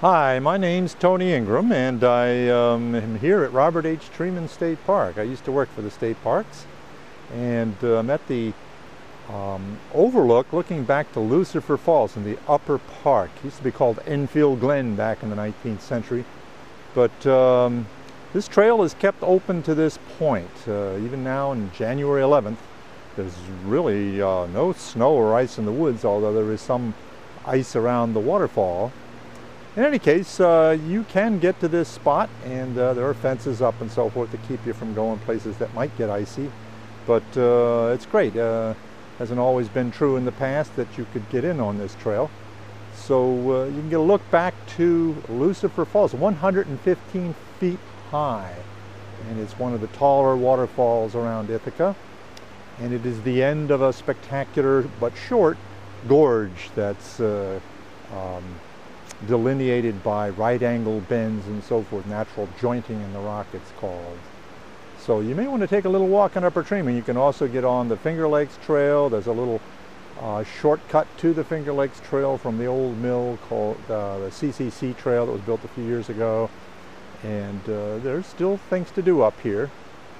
Hi, my name's Tony Ingraham, and I am here at Robert H. Treman State Park. I used to work for the state parks, and I'm at the overlook looking back to Lucifer Falls in the upper park. It used to be called Enfield Glen back in the 19th century, but this trail is kept open to this point. Even now on January 11th, there's really no snow or ice in the woods, although there is some ice around the waterfall. In any case, you can get to this spot, and there are fences up and so forth to keep you from going places that might get icy. But it's great. Hasn't always been true in the past that you could get in on this trail. So you can get a look back to Lucifer Falls, 115 feet high. And it's one of the taller waterfalls around Ithaca. And it is the end of a spectacular but short gorge that's delineated by right-angle bends and so forth, natural jointing in the rock it's called. So you may want to take a little walk on Upper Treman. You can also get on the Finger Lakes Trail. There's a little shortcut to the Finger Lakes Trail from the old mill called the CCC Trail that was built a few years ago. And there's still things to do up here.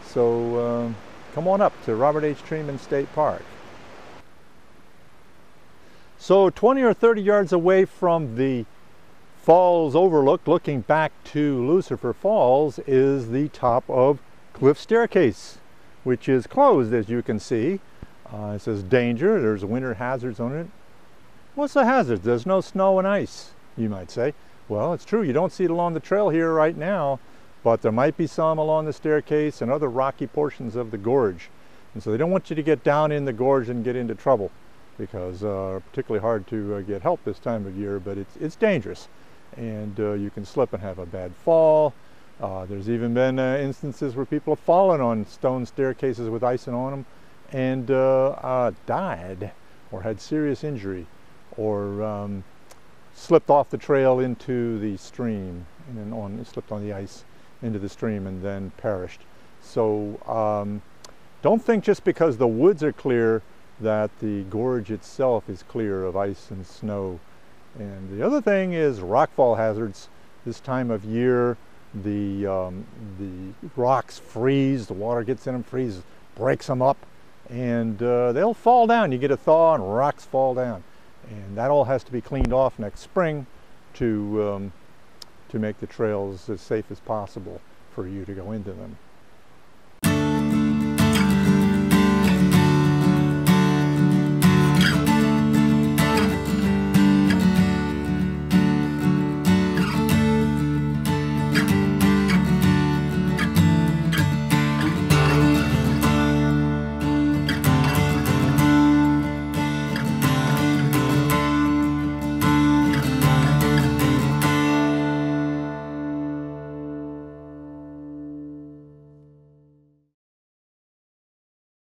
So come on up to Robert H. Treman State Park. So 20 or 30 yards away from the falls overlook, looking back to Lucifer Falls, is the top of Cliff Staircase, which is closed, as you can see. It says danger. There's winter hazards on it. What's the hazard? There's no snow and ice, you might say. Well, it's true. You don't see it along the trail here right now, but there might be some along the staircase and other rocky portions of the gorge. And so they don't want you to get down in the gorge and get into trouble, because particularly hard to get help this time of year, but it's dangerous. And you can slip and have a bad fall. There's even been instances where people have fallen on stone staircases with icing on them and died or had serious injury, or slipped off the trail into the stream and slipped on the ice into the stream and then perished. So don't think just because the woods are clear that the gorge itself is clear of ice and snow. And the other thing is rockfall hazards. This time of year, the rocks freeze, the water gets in them, freezes, breaks them up, and they'll fall down. You get a thaw and rocks fall down. And that all has to be cleaned off next spring to make the trails as safe as possible for you to go into them.